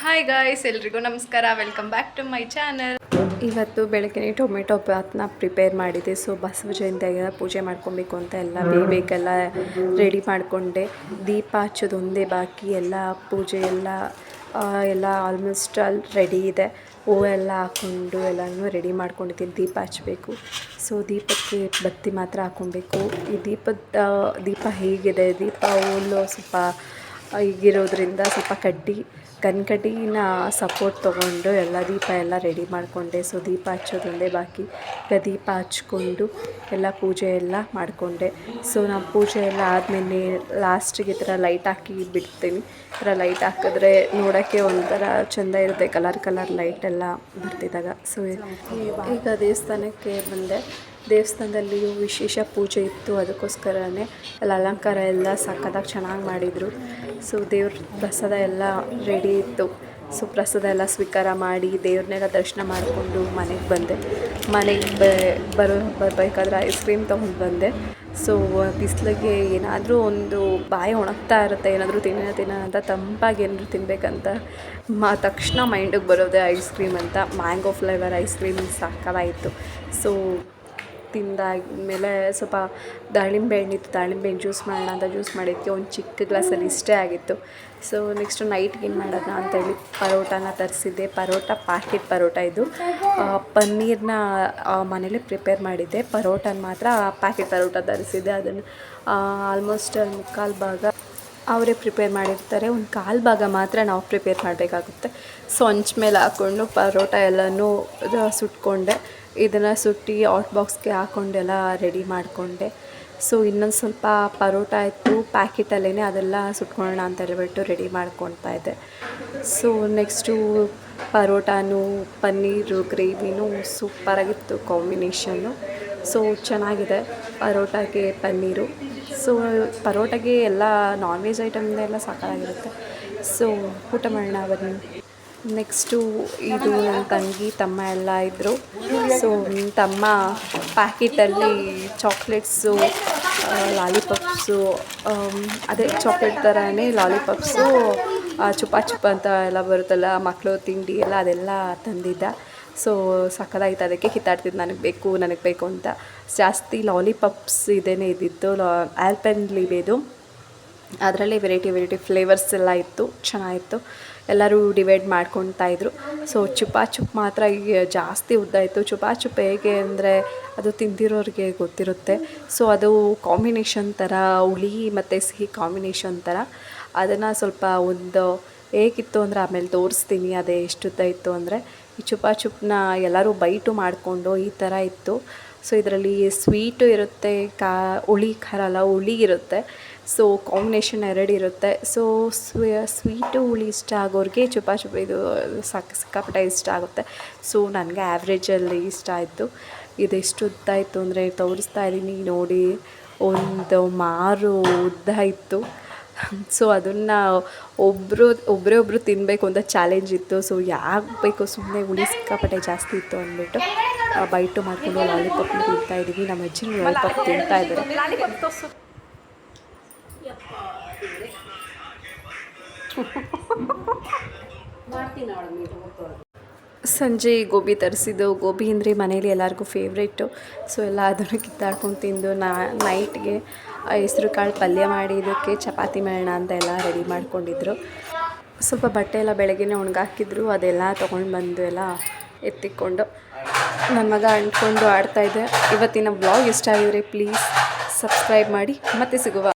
Hi guys, ಎಲ್ರಿಗೂ ನಮಸ್ಕಾರ. Welcome back to my channel. ಇವತ್ತು ಬೆಳಗ್ಗೆ ಟೊಮೆಟೊ ಬಾತ್ನ ಪ್ರಿಪೇರ್ ಮಾಡಿದೆ. ಸೊ ಬಸವ ಜಯಂತಿಯಾಗ ಪೂಜೆ ಮಾಡ್ಕೊಬೇಕು ಅಂತ ಎಲ್ಲ ಬೇಕೆಲ್ಲ ರೆಡಿ ಮಾಡಿಕೊಂಡೆ. ದೀಪ ಹಚ್ಚೋದು ಒಂದೇ ಬಾಕಿ, ಎಲ್ಲ ಪೂಜೆ ಎಲ್ಲ ಆಲ್ಮೋಸ್ಟ್ ಅಲ್ಲಿ ರೆಡಿ ಇದೆ. ಹೂವೆಲ್ಲ ಹಾಕ್ಕೊಂಡು ಎಲ್ಲನೂ ರೆಡಿ ಮಾಡ್ಕೊಂಡಿದ್ದೀನಿ. ದೀಪ ಹಚ್ಚಬೇಕು. ಸೊ ದೀಪಕ್ಕೆ ಬತ್ತಿ ಮಾತ್ರ ಹಾಕ್ಕೊಬೇಕು. ಈ ದೀಪ ಹೇಗಿದೆ, ದೀಪ ಹುಲ್ಲು ಸ್ವಲ್ಪ ಹೀಗಿರೋದ್ರಿಂದ ಸ್ವಲ್ಪ ಕಡ್ಡಿನ ಸಪೋರ್ಟ್ ತೊಗೊಂಡು ಎಲ್ಲ ದೀಪ ಎಲ್ಲ ರೆಡಿ ಮಾಡಿಕೊಂಡೆ. ಸೊ ದೀಪ ಹಚ್ಚೋದೊಂದೇ ಬಾಕಿ. ಈಗ ದೀಪ ಹಚ್ಕೊಂಡು ಎಲ್ಲ ಪೂಜೆ ಎಲ್ಲ ಮಾಡಿಕೊಂಡೆ. ಸೊ ನಾವು ಪೂಜೆ ಎಲ್ಲ ಆದಮೇಲೆ ಲಾಸ್ಟಿಗೆ ಈ ಥರ ಲೈಟ್ ಹಾಕಿ ಬಿಡ್ತೀನಿ. ಈ ಥರ ಲೈಟ್ ಹಾಕಿದ್ರೆ ನೋಡೋಕ್ಕೆ ಒಂಥರ ಚೆಂದ ಇರುತ್ತೆ, ಕಲರ್ ಲೈಟೆಲ್ಲ ಬರ್ತಿದ್ದಾಗ. ಸೊ ಈಗ ದೇವಸ್ಥಾನಕ್ಕೆ ಬಂದೆ. ದೇವಸ್ಥಾನದಲ್ಲಿಯೂ ವಿಶೇಷ ಪೂಜೆ ಇತ್ತು, ಅದಕ್ಕೋಸ್ಕರನೇ ಎಲ್ಲ ಅಲಂಕಾರ ಎಲ್ಲ ಸಖತ್ತಾಗಿ ಚೆನ್ನಾಗಿ ಮಾಡಿದರು. ಸೊ ದೇವ್ರ ಪ್ರಸಾದ ಎಲ್ಲ ರೆಡಿ ಇತ್ತು. ಸೊ ಪ್ರಸಾದ ಎಲ್ಲ ಸ್ವೀಕಾರ ಮಾಡಿ ದೇವ್ರನ್ನೆಲ್ಲ ದರ್ಶನ ಮಾಡಿಕೊಂಡು ಮನೆಗೆ ಬಂದೆ. ಮನೆಗೆ ಬರಬೇಕಾದ್ರೆ ಐಸ್ ಕ್ರೀಮ್ ತೊಗೊಂಡು ಬಂದೆ. ಸೊ ಬಿಸಿಲಿಗೆ ಏನಾದರೂ ಒಂದು ಬಾಯಿ ಒಣಗ್ತಾ ಇರುತ್ತೆ, ಏನಾದರೂ ತಿನ್ನ ಅಂತ ತಂಪಾಗಿ ಏನಾದರೂ ತಿನ್ನಬೇಕಂತ ತಕ್ಷಣ ಮೈಂಡಿಗೆ ಬರೋದೇ ಐಸ್ ಕ್ರೀಮ್ ಅಂತ. ಮ್ಯಾಂಗೋ ಫ್ಲೇವರ್ ಐಸ್ ಕ್ರೀಮ್ ಸಾಕಾಗಿತ್ತು. ಸೊ ತಿಂದಾದ್ಮೇಲೆ ಸ್ವಲ್ಪ ದಾಳಿಂಬೆ ಹಣ್ಣಿತ್ತು, ದಾಳಿಂಬೆ ಹಣ್ಣು ಜ್ಯೂಸ್ ಮಾಡೋಣ ಅಂತ ಜ್ಯೂಸ್ ಮಾಡಿದ್ದಕ್ಕೆ ಒಂದು ಚಿಕ್ಕ ಗ್ಲಾಸಲ್ಲಿ ಇಷ್ಟೇ ಆಗಿತ್ತು. ಸೊ ನೆಕ್ಸ್ಟು ನೈಟ್ಗೆ ಏನು ಮಾಡೋಣ ಅಂತೇಳಿ ಪರೋಟಾನ ತರಿಸಿದ್ದೆ. ಪ್ಯಾಕೆಟ್ ಪರೋಟ ಇದು. ಪನ್ನೀರನ್ನ ಮನೇಲಿ ಪ್ರಿಪೇರ್ ಮಾಡಿದ್ದೆ. ಪರೋಟನ ಮಾತ್ರ ಪ್ಯಾಕೆಟ್ ಪರೋಟ ತರಿಸಿದ್ದೆ. ಅದನ್ನು ಆಲ್ಮೋಸ್ಟ್ ಮುಕ್ಕಾಲು ಭಾಗ ಅವರೇ ಪ್ರಿಪೇರ್ ಮಾಡಿರ್ತಾರೆ, ಒಂದು ಕಾಲು ಭಾಗ ಮಾತ್ರ ನಾವು ಪ್ರಿಪೇರ್ ಮಾಡಬೇಕಾಗುತ್ತೆ. ಸೊ ಹಂಚ್ ಮೇಲೆ ಹಾಕ್ಕೊಂಡು ಪರೋಟ ಎಲ್ಲನೂ ಸುಟ್ಕೊಂಡೆ. ಇದನ್ನು ಸುಟ್ಟು ಹಾಟ್ ಬಾಕ್ಸ್ಗೆ ಹಾಕ್ಕೊಂಡೆಲ್ಲ ರೆಡಿ ಮಾಡಿಕೊಂಡೆ. ಸೊ ಇನ್ನೊಂದು ಸ್ವಲ್ಪ ಪರೋಟ ಇತ್ತು ಪ್ಯಾಕೆಟಲ್ಲೇ, ಅದೆಲ್ಲ ಸುಟ್ಕೊಳ್ಳೋಣ ಅಂತ ಹೇಳ್ಬಿಟ್ಟು ರೆಡಿ ಮಾಡ್ಕೊತಾ ಇದ್ದೆ. ಸೊ ನೆಕ್ಸ್ಟು ಪರೋಟಾನು ಪನ್ನೀರು ಗ್ರೇವಿನೂ ಸೂಪರಾಗಿತ್ತು ಕಾಂಬಿನೇಷನ್ನು. ಸೊ ಚೆನ್ನಾಗಿದೆ ಪರೋಟಾಗೆ ಪನ್ನೀರು. ಸೊ ಪರೋಟಾಗೆ ಎಲ್ಲ ನಾನ್ ವೆಜ್ ಐಟಮ್ನೆಲ್ಲ ಸಾಕಾಗಿರುತ್ತೆ. ಸೊ ಊಟ ಮಾಡೋಣ ಬನ್ನಿ. ನೆಕ್ಸ್ಟು ಇದು ನನ್ನ ತಂಗಿ ತಮ್ಮ ಎಲ್ಲ ಇದ್ದರು. ಸೊ ತಮ್ಮ ಪ್ಯಾಕೆಟಲ್ಲಿ ಚಾಕ್ಲೇಟ್ಸು, ಲಾಲಿಪಾಪ್ಸು, ಅದೇ ಚಾಕ್ಲೇಟ್ ಥರನೇ ಲಾಲಿಪಾಪ್ಸು, ಚುಪ್ಪ ಅಂತ ಎಲ್ಲ ಬರುತ್ತಲ್ಲ ಮಕ್ಕಳು ತಿಂಡಿ ಎಲ್ಲ, ಅದೆಲ್ಲ ತಂದಿದ್ದ. ಸೊ ಸಕ್ಕತ್ತಾಗಿತ್ತು. ಅದಕ್ಕೆ ಕಿತ್ತಾಡ್ತಿದ್ದು ನನಗೆ ಬೇಕು ಅಂತ. ಜಾಸ್ತಿ ಲಾಲಿಪಾಪ್ಸ್ ಇದೇನೇ ಇದ್ದಿತ್ತು, ಆಲ್ಪೆನ್ಲಿಬೇದು. ಅದರಲ್ಲಿ ವೆರೈಟಿ ಫ್ಲೇವರ್ಸ್ ಎಲ್ಲ ಇತ್ತು, ಚೆನ್ನಾಗಿತ್ತು. ಎಲ್ಲರೂ ಡಿವೈಡ್ ಮಾಡ್ಕೊತಾಯಿದ್ರು. ಸೊ ಚುಪ್ ಮಾತ್ರ ಈಗ ಜಾಸ್ತಿ ಉದ್ದ ಇತ್ತು. ಚುಪ್ ಹೇಗೆ ಅಂದರೆ ಅದು ತಿಂದಿರೋರಿಗೆ ಗೊತ್ತಿರುತ್ತೆ. ಸೊ ಅದು ಕಾಂಬಿನೇಷನ್ ಥರ, ಹುಳಿ ಮತ್ತು ಸಿಹಿ ಕಾಂಬಿನೇಷನ್ ಥರ. ಅದನ್ನು ಸ್ವಲ್ಪ ಒಂದು ಹೇಗಿತ್ತು ಅಂದರೆ ಆಮೇಲೆ ತೋರಿಸ್ತೀನಿ ಅದೇ ಎಷ್ಟು ಉದ್ದ ಇತ್ತು ಅಂದರೆ. ಈ ಚುಪ್ನ ಎಲ್ಲರೂ ಬೈಟು ಮಾಡಿಕೊಂಡು ಈ ಥರ ಇತ್ತು. ಸೊ ಇದರಲ್ಲಿ ಸ್ವೀಟು ಇರುತ್ತೆ, ಹುಳಿ ಖಾರ ಅಲ್ಲ, ಹುಳಿ ಇರುತ್ತೆ. ಸೊ ಕಾಂಬಿನೇಷನ್ ಎರಡು ಇರುತ್ತೆ. ಸೊ ಸ್ವೀಟು ಹುಳಿ ಇಷ್ಟ ಆಗೋರಿಗೆ ಚುಪ್ ಇದು ಸಿಕ್ಕಾಪಟ್ಟೆ ಇಷ್ಟ ಆಗುತ್ತೆ. ಸೊ ನನಗೆ ಆ್ಯಾವ್ರೇಜಲ್ಲಿ ಇಷ್ಟ ಆಯಿತು. ಇದೆಷ್ಟು ಉದ್ದ ಇತ್ತು ಅಂದರೆ ತೋರಿಸ್ತಾ ಇದ್ದೀನಿ ನೋಡಿ, ಒಂದು ಮಾರು ಉದ್ದ ಇತ್ತು. ಸೊ ಅದನ್ನು ಒಬ್ಬರೇ ತಿನ್ನಬೇಕು ಅಂತ ಚಾಲೆಂಜ್ ಇತ್ತು. ಸೊ ಯಾಕೆ ಬೇಕು, ಸುಮ್ಮನೆ ಹುಳಿ ಸಿಕ್ಕಾಪಟ್ಟೆ ಜಾಸ್ತಿ ಇತ್ತು ಅಂದ್ಬಿಟ್ಟು ಬೈಟು ಮಾಡಿಕೊಂಡು ಲಾಲಿಪಾಪ್ನ ತಿಂತಾಯಿದ್ದೀವಿ. ನಮ್ಮ ಅಜ್ಜಿನ ಲಾಲಿಪಾಪ್ ತಿಂತಾಯಿದ್ದಾರೆ. ಸಂಜೆ ಗೋಬಿ ತರಿಸಿದ್ದು. ಗೋಬಿ ಅಂದರೆ ಮನೇಲಿ ಎಲ್ಲರಿಗೂ ಫೇವ್ರೇಟು. ಸೊ ಎಲ್ಲ ಅದನ್ನು ಕಿತ್ತಾಡ್ಕೊಂಡು ತಿಂದು ನೈಟ್ಗೆ ಹೆಸ್ರು ಕಾಳು ಪಲ್ಯ ಮಾಡಿ ಇದಕ್ಕೆ ಚಪಾತಿ ಮಾಡೋಣ ಅಂತ ಎಲ್ಲ ರೆಡಿ ಮಾಡ್ಕೊಂಡಿದ್ರು. ಸ್ವಲ್ಪ ಬಟ್ಟೆ ಎಲ್ಲ ಬೆಳಗ್ಗೆ ಒಣಗಾಕಿದ್ರು, ಅದೆಲ್ಲ ತೊಗೊಂಡು ಬಂದು ಎಲ್ಲ ಎತ್ತಿಕೊಂಡು ನನ್ನ ಮಗ ಅಂಟ್ಕೊಂಡು ಆಡ್ತಾಯಿದ್ದೆ. ಇವತ್ತಿನ ಬ್ಲಾಗ್ ಇಷ್ಟ ಆಗಿದ್ರೆ ಪ್ಲೀಸ್ ಸಬ್ಸ್ಕ್ರೈಬ್ ಮಾಡಿ. ಮತ್ತೆ ಸಿಗುವ.